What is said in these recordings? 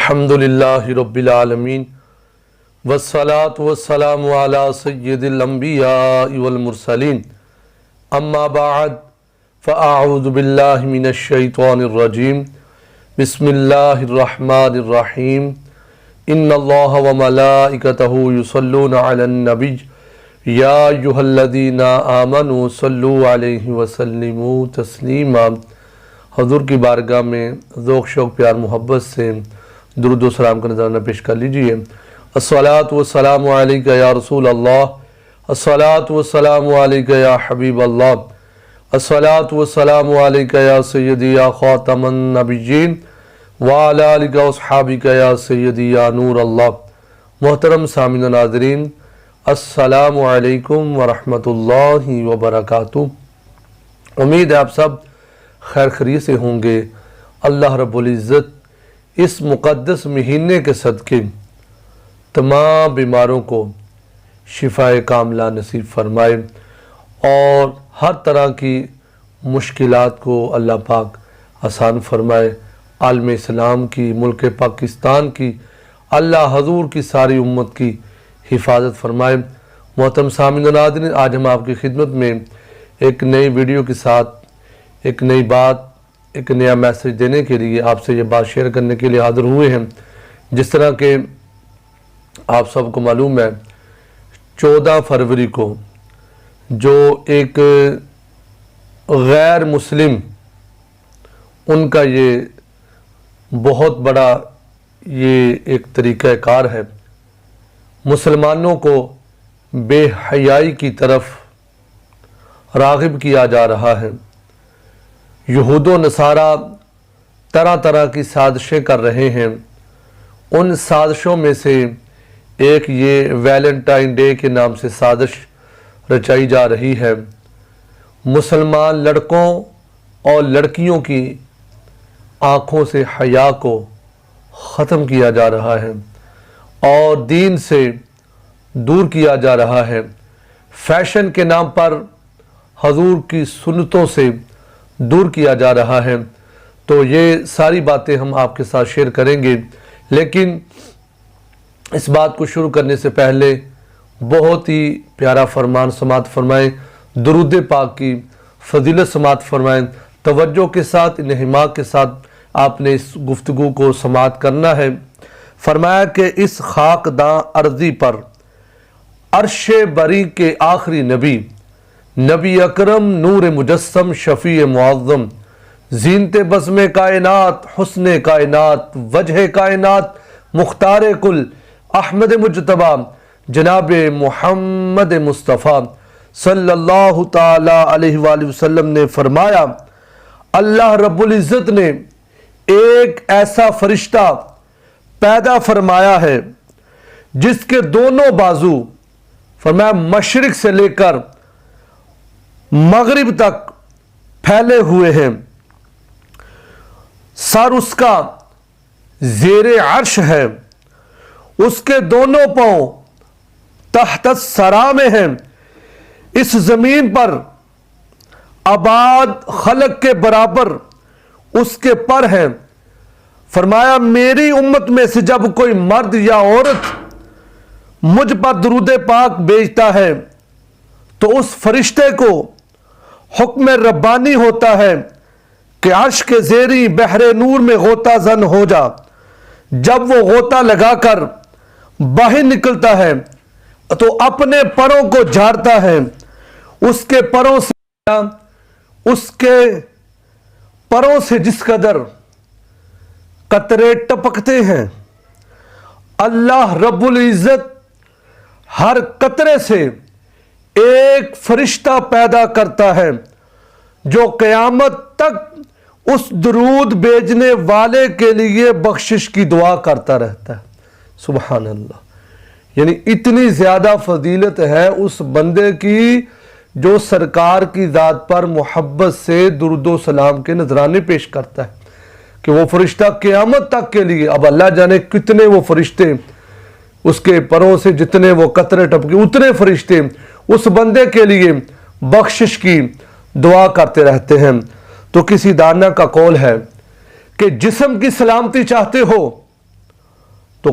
الحمدللہ رب العالمین والصلاة والسلام علی سید الانبیاء والمرسلین اما بعد فاعوذ باللہ من الشیطان الرجیم بسم اللہ الرحمن الرحیم ان اللہ وملائکتہ یصلون علی النبی یا ایہا الذین آمنوا صلوا علیہ وسلموا تسلیما۔ حضور کی بارگاہ میں ذوق شوق پیار محبت سے درود و سلام کا نذرانہ پیش کر لیجئے۔ الصلاۃ والسلام علیکہ یا رسول اللہ، الصلاۃ والسلام علیکہ یا حبیب اللہ، الصلاۃ والسلام علیکہ یا سیدی یا خاتم النبیین وعلی آلکہ واصحابکہ یا سیدی یا نور اللہ۔ محترم سامعین و ناظرین، السلام علیکم ورحمۃ اللہ وبرکاتہ۔ امید ہے آپ سب خیر خیریت سے ہوں گے۔ اللہ رب العزت اس مقدس مہینے کے صدقے تمام بیماروں کو شفاء کاملہ نصیب فرمائے اور ہر طرح کی مشکلات کو اللہ پاک آسان فرمائے۔ عالم اسلام کی، ملک پاکستان کی، اللہ حضور کی ساری امت کی حفاظت فرمائے۔ محترم سامعین و ناظرین، آج ہم آپ کی خدمت میں ایک نئی ویڈیو کے ساتھ ایک نئی بات، ایک نیا میسج دینے کے لیے آپ سے یہ بات شیئر کرنے کے لیے حاضر ہوئے ہیں۔ جس طرح کہ آپ سب کو معلوم ہے، 14 فروری کو جو ایک غیر مسلم ان کا یہ بہت بڑا یہ ایک طریقہ کار ہے، مسلمانوں کو بے حیائی کی طرف راغب کیا جا رہا ہے۔ یہود و نصارہ طرح طرح کی سازشیں کر رہے ہیں۔ ان سازشوں میں سے ایک یہ ویلنٹائن ڈے کے نام سے سازش رچائی جا رہی ہے۔ مسلمان لڑکوں اور لڑکیوں کی آنکھوں سے حیا کو ختم کیا جا رہا ہے اور دین سے دور کیا جا رہا ہے۔ فیشن کے نام پر حضور کی سنتوں سے دور کیا جا رہا ہے۔ تو یہ ساری باتیں ہم آپ کے ساتھ شیئر کریں گے، لیکن اس بات کو شروع کرنے سے پہلے بہت ہی پیارا فرمان سماعت فرمائیں، درود پاک کی فضیلت سماعت فرمائیں۔ توجہ کے ساتھ، انہماک کے ساتھ آپ نے اس گفتگو کو سماعت کرنا ہے۔ فرمایا کہ اس خاک داں ارضی پر عرش بری کے آخری نبی، نبی اکرم نور مجسم شفیع معظم، زینت بزم کائنات، حسن کائنات، وجہ کائنات، مختار کل، احمد مجتبی، جناب محمد مصطفیٰ صلی اللہ تعالی علیہ وآلہ وسلم نے فرمایا، اللہ رب العزت نے ایک ایسا فرشتہ پیدا فرمایا ہے جس کے دونوں بازو فرمایا مشرق سے لے کر مغرب تک پھیلے ہوئے ہیں، سر اس کا زیر عرش ہے، اس کے دونوں پاؤں تحت الثری میں ہیں، اس زمین پر آباد خلق کے برابر اس کے پر ہیں۔ فرمایا میری امت میں سے جب کوئی مرد یا عورت مجھ پر درود پاک بھیجتا ہے تو اس فرشتے کو حکم ربانی ہوتا ہے کہ عرش کے زیریں بحر نور میں غوطہ زن ہو جا۔ جب وہ غوطہ لگا کر باہر نکلتا ہے تو اپنے پروں کو جھاڑتا ہے، اس کے پروں سے جس قدر قطرے ٹپکتے ہیں، اللہ رب العزت ہر قطرے سے ایک فرشتہ پیدا کرتا ہے جو قیامت تک اس درود بھیجنے والے کے لیے بخشش کی دعا کرتا رہتا ہے۔ سبحان اللہ، یعنی اتنی زیادہ فضیلت ہے اس بندے کی جو سرکار کی ذات پر محبت سے درود و سلام کے نذرانے پیش کرتا ہے، کہ وہ فرشتہ قیامت تک کے لیے، اب اللہ جانے کتنے وہ فرشتے، اس کے پروں سے جتنے وہ قطرے ٹپکے اتنے فرشتے اس بندے کے لیے بخشش کی دعا کرتے رہتے ہیں۔ تو کسی دانا کا قول ہے کہ جسم کی سلامتی چاہتے ہو تو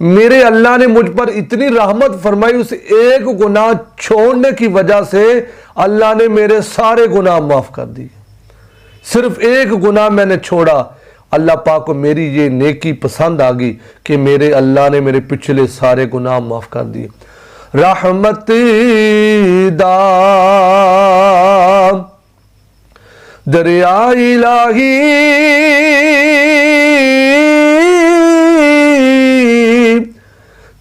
میرے اللہ نے مجھ پر اتنی رحمت فرمائی، اس ایک گناہ چھوڑنے کی وجہ سے اللہ نے میرے سارے گناہ معاف کر دیے۔ صرف ایک گناہ میں نے چھوڑا، اللہ پاک کو میری یہ نیکی پسند آ گئی کہ میرے اللہ نے میرے پچھلے سارے گناہ معاف کر دیے۔ رحمت دا دریا الہی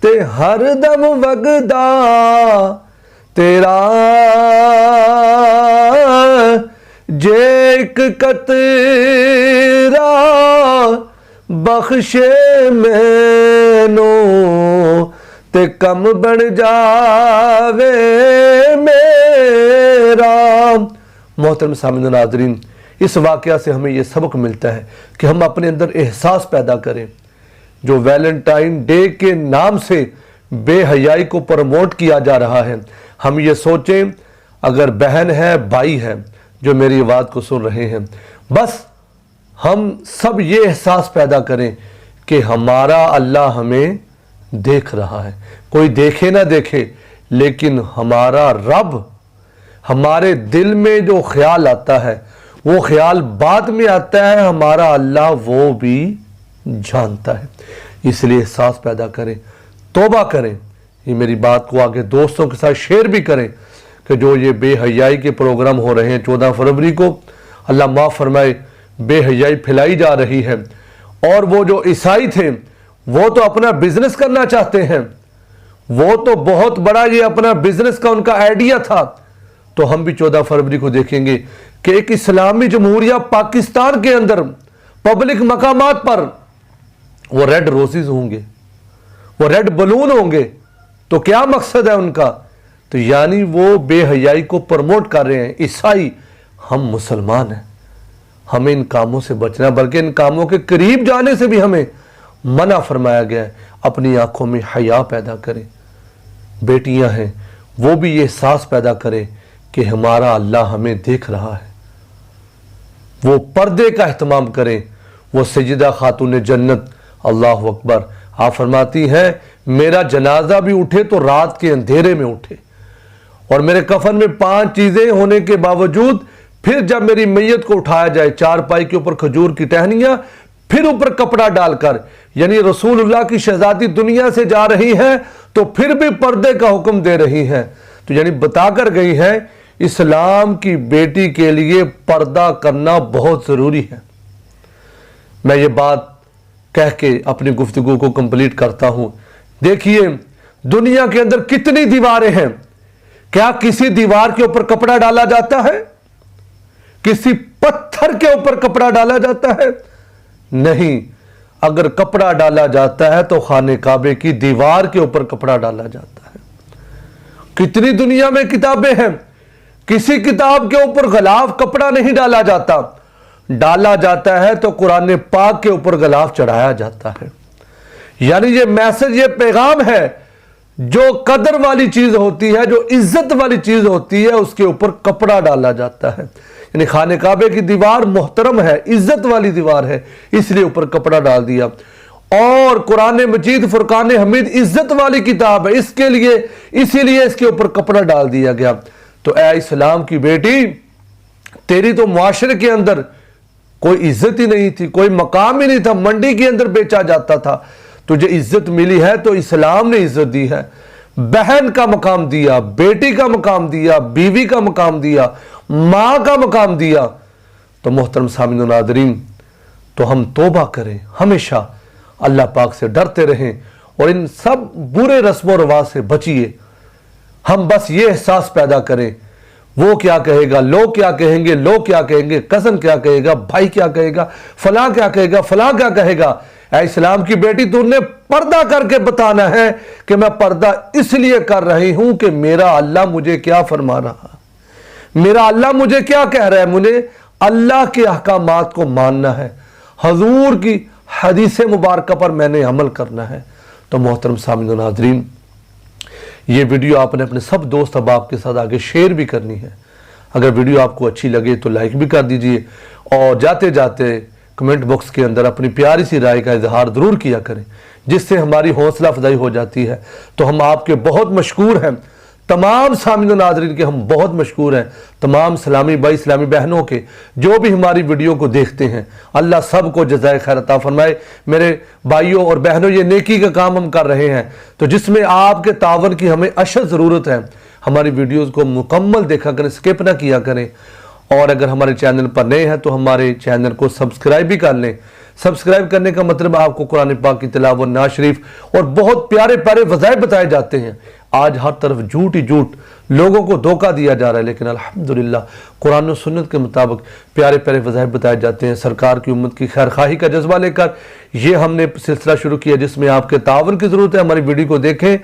تے ہر دم وگدا تیرا، جے ایک قطرہ بخشے مینوں تے کم بن جاوے میرا۔ محترم سامعین و ناظرین، اس واقعہ سے ہمیں یہ سبق ملتا ہے کہ ہم اپنے اندر احساس پیدا کریں۔ جو ویلنٹائن ڈے کے نام سے بے حیائی کو پروموٹ کیا جا رہا ہے، ہم یہ سوچیں اگر بہن ہے، بھائی ہے جو میری آواز کو سن رہے ہیں، بس ہم سب یہ احساس پیدا کریں کہ ہمارا اللہ ہمیں دیکھ رہا ہے۔ کوئی دیکھے نہ دیکھے، لیکن ہمارا رب ہمارے دل میں جو خیال آتا ہے وہ خیال بعد میں آتا ہے، ہمارا اللہ وہ بھی جانتا ہے۔ اس لیے احساس پیدا کریں، توبہ کریں، یہ میری بات کو آگے دوستوں کے ساتھ شیئر بھی کریں کہ جو یہ بے حیائی کے پروگرام ہو رہے ہیں 14 فروری کو، اللہ معاف فرمائے، بے حیائی پھیلائی جا رہی ہے، اور وہ جو عیسائی تھے وہ تو اپنا بزنس کرنا چاہتے ہیں، وہ تو بہت بڑا یہ اپنا بزنس کا ان کا آئیڈیا تھا۔ تو ہم بھی 14 فروری کو دیکھیں گے کہ ایک اسلامی جمہوریہ پاکستان کے اندر پبلک مقامات پر وہ ریڈ روزز ہوں گے، وہ ریڈ بلون ہوں گے۔ تو کیا مقصد ہے ان کا؟ تو یعنی وہ بے حیائی کو پروموٹ کر رہے ہیں۔ عیسائی، ہم مسلمان ہیں، ہمیں ان کاموں سے بچنا ہے، بلکہ ان کاموں کے قریب جانے سے بھی ہمیں منع فرمایا گیا ہے۔ اپنی آنکھوں میں حیا پیدا کریں۔ بیٹیاں ہیں وہ بھی یہ احساس پیدا کریں کہ ہمارا اللہ ہمیں دیکھ رہا ہے، وہ پردے کا اہتمام کریں۔ وہ سیدہ خاتون جنت، اللہ اکبر، آپ فرماتی ہیں میرا جنازہ بھی اٹھے تو رات کے اندھیرے میں اٹھے، اور میرے کفن میں 5 چیزیں ہونے کے باوجود پھر جب میری میت کو اٹھایا جائے، 4 پائی کے اوپر کھجور کی ٹہنیاں، پھر اوپر کپڑا ڈال کر، یعنی رسول اللہ کی شہزادی دنیا سے جا رہی ہیں تو پھر بھی پردے کا حکم دے رہی ہیں۔ تو یعنی بتا کر گئی ہیں اسلام کی بیٹی کے لیے پردہ کرنا بہت ضروری ہے۔ میں یہ بات کہہ کے اپنی گفتگو کو کمپلیٹ کرتا ہوں۔ دیکھیے دنیا کے اندر کتنی دیواریں ہیں، کیا کسی دیوار کے اوپر کپڑا ڈالا جاتا ہے؟ کسی پتھر کے اوپر کپڑا ڈالا جاتا ہے؟ نہیں۔ اگر کپڑا ڈالا جاتا ہے تو خانہ کعبے کی دیوار کے اوپر کپڑا ڈالا جاتا ہے۔ کتنی دنیا میں کتابیں ہیں، کسی کتاب کے اوپر غلاف کپڑا نہیں ڈالا جاتا، ڈالا جاتا ہے تو قرآن پاک کے اوپر غلاف چڑھایا جاتا ہے۔ یعنی یہ میسج، یہ پیغام ہے، جو قدر والی چیز ہوتی ہے، جو عزت والی چیز ہوتی ہے، اس کے اوپر کپڑا ڈالا جاتا ہے۔ یعنی خانہ کعبے کی دیوار محترم ہے، عزت والی دیوار ہے، اس لیے اوپر کپڑا ڈال دیا۔ اور قرآن مجید فرقان حمید عزت والی کتاب ہے، اسی لیے اس کے اوپر کپڑا ڈال دیا گیا۔ تو اے اسلام کی بیٹی، تیری تو معاشرے کے اندر کوئی عزت ہی نہیں تھی، کوئی مقام ہی نہیں تھا، منڈی کے اندر بیچا جاتا تھا۔ تجھے عزت ملی ہے تو اسلام نے عزت دی ہے، بہن کا مقام دیا، بیٹی کا مقام دیا، بیوی کا مقام دیا، ماں کا مقام دیا۔ تو محترم سامعین و ناظرین، تو ہم توبہ کریں، ہمیشہ اللہ پاک سے ڈرتے رہیں، اور ان سب برے رسم و رواج سے بچیے۔ ہم بس یہ احساس پیدا کریں، وہ کیا کہے گا، لوگ کیا کہیں گے، لوگ کیا کہیں گے، کزن کیا کہے گا، بھائی کیا کہے گا، فلاں کیا کہے گا، فلاں کیا کہے گا۔ اے اسلام کی بیٹی، تو نے پردہ کر کے بتانا ہے کہ میں پردہ اس لیے کر رہی ہوں کہ میرا اللہ مجھے کیا فرما رہا ہے، میرا اللہ مجھے کیا کہہ رہا ہے، مجھے اللہ کے احکامات کو ماننا ہے، حضور کی حدیث مبارکہ پر میں نے عمل کرنا ہے۔ تو محترم سامعین و ناظرین، یہ ویڈیو آپ نے اپنے سب دوست احباب کے ساتھ آگے شیئر بھی کرنی ہے۔ اگر ویڈیو آپ کو اچھی لگے تو لائک بھی کر دیجئے، اور جاتے جاتے کمنٹ باکس کے اندر اپنی پیاری سی رائے کا اظہار ضرور کیا کریں۔ جس سے ہماری حوصلہ افزائی ہو جاتی ہے۔ تو ہم آپ کے بہت مشکور ہیں، تمام سامعین و ناظرین کے ہم بہت مشکور ہیں، تمام اسلامی بھائی اسلامی بہنوں کے جو بھی ہماری ویڈیو کو دیکھتے ہیں، اللہ سب کو جزائے خیر عطا فرمائے۔ میرے بھائیوں اور بہنوں، یہ نیکی کا کام ہم کر رہے ہیں تو جس میں آپ کے تعاون کی ہمیں اشد ضرورت ہے۔ ہماری ویڈیوز کو مکمل دیکھا کریں، سکپ نہ کیا کریں، اور اگر ہمارے چینل پر نئے ہیں تو ہمارے چینل کو سبسکرائب بھی کر لیں۔ سبسکرائب کرنے کا مطلب آپ کو قرآن پاک کی تلاوت، نعت شریف اور بہت پیارے پیارے وظائف بتائے جاتے ہیں۔ آج ہر طرف جھوٹ ہی جھوٹ، لوگوں کو دھوکہ دیا جا رہا ہے، لیکن الحمدللہ قرآن و سنت کے مطابق پیارے پیارے وظائف بتائے جاتے ہیں۔ سرکار کی امت کی خیر خواہی کا جذبہ لے کر یہ ہم نے سلسلہ شروع کیا، جس میں آپ کے تعاون کی ضرورت ہے۔ ہماری ویڈیو کو دیکھیں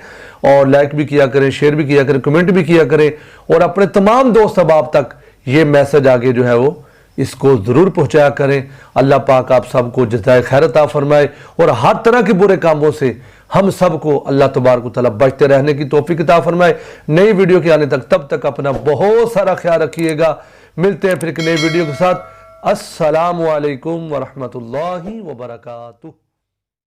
اور لائک بھی کیا کریں، شیئر بھی کیا کریں، کمنٹ بھی کیا کریں، اور اپنے تمام دوست احباب تک یہ میسج آگے جو ہے وہ اس کو ضرور پہنچایا کریں۔ اللہ پاک آپ سب کو جزائے خیر عطا فرمائے، اور ہر طرح کے برے کاموں سے ہم سب کو اللہ تبارک و تعالیٰ بچتے رہنے کی توفیق عطا فرمائے۔ نئی ویڈیو کے آنے تک تب تک اپنا بہت سارا خیال رکھیے گا۔ ملتے ہیں پھر ایک نئی ویڈیو کے ساتھ۔ السلام علیکم ورحمۃ اللہ وبرکاتہ۔